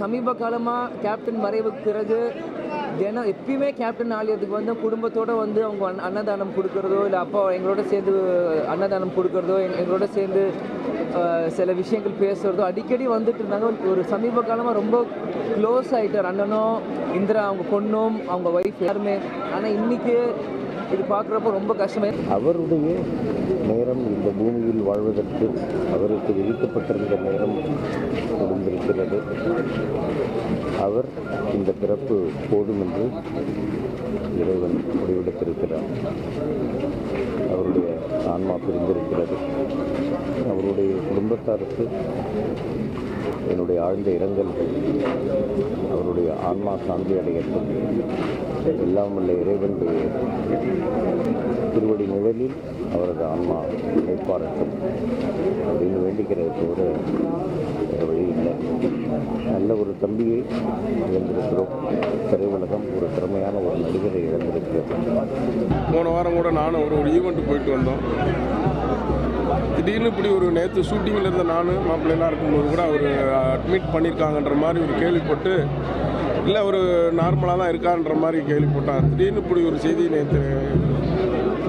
சமீப காலமாக கேப்டன் மறைவுக்கு பிறகு எப்பயுமே கேப்டன் ஆலயத்துக்கு வந்து குடும்பத்தோடு வந்து அவங்க அன்னதானம் கொடுக்குறதோ இல்லை அப்பா எங்களோட சேர்ந்து அன்னதானம் கொடுக்குறதோ எங்களோட சேர்ந்து சில விஷயங்கள் பேசுகிறதோ அடிக்கடி வந்துட்டு இருந்தாங்க. ஒரு சமீப காலமாக ரொம்ப க்ளோஸ் ஆகிட்டார் அண்ணனும் இந்திரா, அவங்க பொண்ணும் அவங்க ஒய்ஃப் யாருமே. ஆனால் இன்றைக்கி இது பார்க்குறப்போ ரொம்ப கஷ்டமே. அவருடைய நேரம் இந்த பூமியில் வாழ்வதற்கு அவருக்கு விதிக்கப்பட்டிருந்த நேரம் முடிந்திருக்கிறது. அவர் இந்த பிறப்பு போதும் என்று இறைவன் முடிவெடுத்திருக்கிறார். அவருடைய ஆன்மா பிரிந்திருக்கிறது. அவருடைய குடும்பத்தாருக்கு என்னுடைய ஆழ்ந்த இரங்கல்கள். அவருடைய ஆன்மா சாந்தி அடையட்டும். எல்லாம் உள்ள இறைவனுடைய திருவடி நிழலில் அவரது ஆன்மா இழைப்பாரட்டும் அப்படின்னு வேண்டிக்கிறது தவிர வேறு வழி இல்லை. நல்ல ஒரு தம்பியை இழந்திருக்கிறோம். திரையுலகம் ஒரு திறமையான ஒரு நடிகரை இழந்திருக்கிறது. போன வாரம் கூட நானும் ஒரு ஈவெண்ட் போயிட்டு வந்தோம். திடீர்னு இப்படி ஒரு நேற்று ஷூட்டிங்கில் இருந்த நானும் மாப்பிள்ளைலாம் இருக்கும்போது கூட அவர் அட்மிட் பண்ணியிருக்காங்கன்ற மாதிரி ஒரு கேள்விப்பட்டு, இல்லை ஒரு நார்மலாக தான் இருக்கான்ற மாதிரி கேள்விப்பட்டான். திடீர்னு இப்படி ஒரு செய்தி நேற்று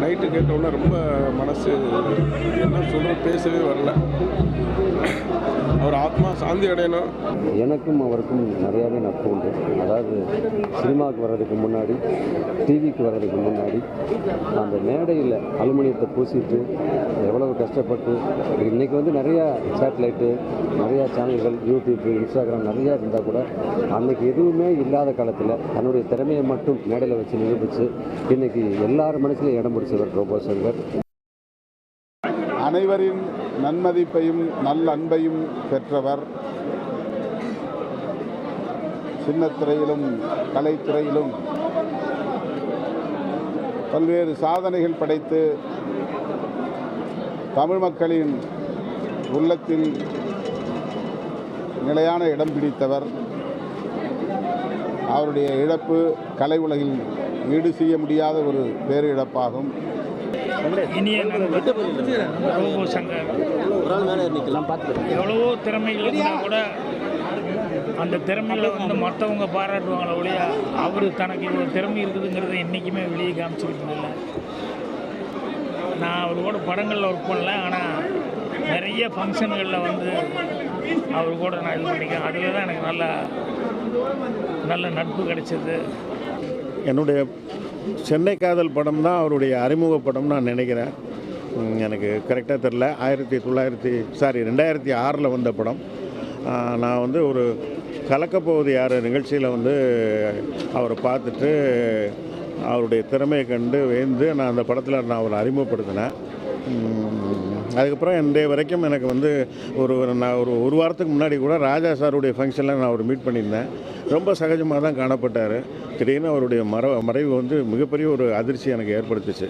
நைட்டு கேட்டவுடனே ரொம்ப மனசு என்ன சொல்கிற பேசவே வரல. அவர் ஆத்மா சாந்தி அடையணும். எனக்கும் அவருக்கும் நிறையாவே நட்பு உண்டு. அதாவது சினிமாவுக்கு வர்றதுக்கு முன்னாடி, டிவிக்கு வர்றதுக்கு முன்னாடி அந்த மேடையில் அலுமினியத்தை பூசிட்டு எவ்வளவு கஷ்டப்பட்டு, இன்றைக்கி வந்து நிறையா சேட்டலைட்டு, நிறையா சேனல்கள், யூடியூப், இன்ஸ்டாகிராம் நிறையா இருந்தால் கூட அன்றைக்கி எதுவுமே இல்லாத காலத்தில் தன்னுடைய திறமையை மட்டும் மேடையில் வச்சு நிரூபித்து இன்றைக்கி எல்லார் மனசுலையும் இடம் பிடிச்சவர் ரோபோ சங்கர். அனைவரின் நன்மதிப்பையும் நல்ல அன்பையும் பெற்றவர். சின்னத்திரையிலும் கலைத்துறையிலும் பல்வேறு சாதனைகள் படைத்து தமிழ் மக்களின் உள்ளத்தில் நிலையான இடம் பிடித்தவர். அவருடைய இழப்பு கலை உலகில் ஈடு செய்ய முடியாத ஒரு பேரிழப்பாகும். இனிய ரோபோ சங்கர் எவ்வளவோ திறமைகள் இருந்தால் கூட அந்த திறமைகளை வந்து மற்றவங்க பாராட்டுவாங்களே ஒழிய அவர் தனக்கு இவ்வளோ திறமை இருக்குதுங்கிறத என்றைக்குமே வெளியே காமிச்சிக்கிட்டு இல்லை. நான் அவர் கூட படங்களில் ஒர்க் பண்ணல, ஆனால் நிறைய ஃபங்க்ஷன்களில் வந்து அவர் கூட நான் இது பண்ணிக்கிறேன். அதில் தான் எனக்கு நல்ல நட்பு கிடைச்சது. என்னுடைய சென்னை காதல் படம் தான் அவருடைய அறிமுக படம் நான் நினைக்கிறேன். எனக்கு கரெக்டாக தெரில. 2006 வந்த படம். நான் வந்து ஒரு கலக்கப்போவது யார் நிகழ்ச்சியில் வந்து அவரை பார்த்துட்டு அவருடைய திறமையை கண்டு வேந்து நான் அந்த படத்தில் நான் அவரை அறிமுகப்படுத்தினேன். அதுக்கப்புறம் இன்றைய வரைக்கும் எனக்கு வந்து நான் ஒரு வாரத்துக்கு முன்னாடி கூட ராஜா சாருடைய ஃபங்க்ஷனில் நான் அவர் மீட் பண்ணியிருந்தேன். ரொம்ப சகஜமாக தான் காணப்பட்டார். திடீர்னு அவருடைய மறைவு வந்து மிகப்பெரிய ஒரு அதிர்ச்சி எனக்கு ஏற்படுத்துச்சு.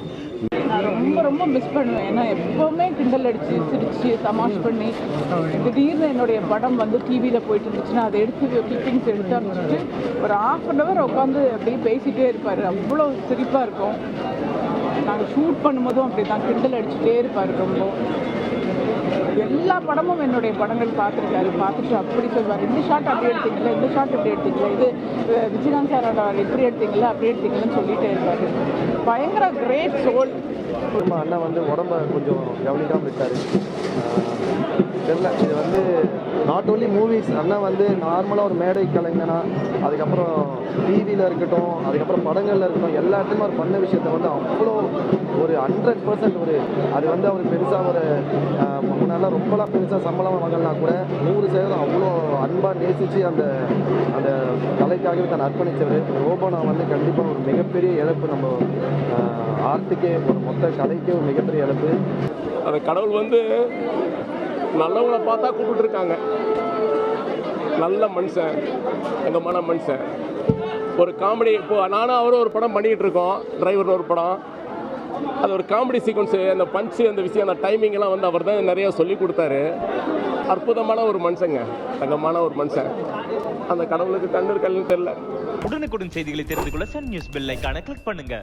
நான் ரொம்ப மிஸ் பண்ணுவேன். ஏன்னா எப்போவுமே கிண்டல் அடித்து சிரித்து தமாஷ் பண்ணி திடீர்னு என்னுடைய படம் வந்து டிவியில் போயிட்டு இருந்துச்சுன்னா அதை எடுத்து கிளிப்பிங்ஸ் எடுத்து அனுப்பிச்சிட்டு ஒரு ½ உட்காந்து அப்படியே பேசிகிட்டே இருப்பார். அவ்வளோ சிரிப்பாக இருக்கும். நாங்கள் ஷூட் பண்ணும்போதும் அப்படி தான் கிண்டல் அடிச்சுட்டே இருப்பார். ரொம்ப எல்லா படமும் என்னுடைய படங்கள் பார்த்துட்டு அப்படி சொல்வார், இந்த ஷாட் அப்படி எடுத்தீங்களா, இந்த ஷாட் எப்படி எடுத்தீங்களா, இது விஜயகாந்த் சாரோட எப்படி எடுத்தீங்களா அப்படி எடுத்தீங்கன்னு சொல்லிகிட்டே இருப்பார். பயங்கர கிரேட் சோல். அண்ணா வந்து உடம்பை கொஞ்சம் கவனிக்காமல் இருக்காரு. தெரியல, இது வந்து நாட் ஓன்லி மூவிஸ். அண்ணா வந்து நார்மலாக ஒரு மேடை கலைஞனா, அதுக்கப்புறம் டிவியில் இருக்கட்டும், அதுக்கப்புறம் படங்களில் இருக்கட்டும், எல்லா இடத்துலையும் அவர் பண்ண விஷயத்த வந்து அவ்வளோ ஒரு 100% அது வந்து அவர் பெருசாக ஒரு முன்னெல்லாம் ரொம்பலாம் பெருசாக சம்பளம் வாங்கலனா கூட 100% அவ்வளோ அன்பாக நேசித்து அந்த அந்த கலைக்காகவே தான் அர்ப்பணித்தவர். ரோபோனா வந்து கண்டிப்பாக ஒரு மிகப்பெரிய இழப்பு. நம்ம ஆர்ட்டுக்கே, ஒரு மொத்த கலைக்கே ஒரு மிகப்பெரிய இழப்பு. அந்த கடவுள் வந்து நல்லவங்களை பார்த்தா கூப்பிட்டுருக்காங்க. நல்ல மனுஷன், தங்கமான மனுஷன். ஒரு காமெடி, இப்போது நானும் அவரும் ஒரு படம் பண்ணிக்கிட்டு இருக்கோம், டிரைவர்னு ஒரு படம். அது ஒரு காமெடி சீக்வன்ஸு, அந்த பஞ்சு, அந்த விஷயம், அந்த டைமிங்கெல்லாம் வந்து அவர் தான் நிறையா சொல்லி கொடுத்தாரு. அற்புதமான ஒரு மனுஷங்க, தங்கமான ஒரு மனுஷன். அந்த கடவுளுக்கு கண்ணு இருக்கல்னு தெரியல. உடனுக்குடன் செய்திகளை தெரிந்து கொள்ள சன் நியூஸ் பெல் ஐகானை கிளிக் பண்ணுங்க.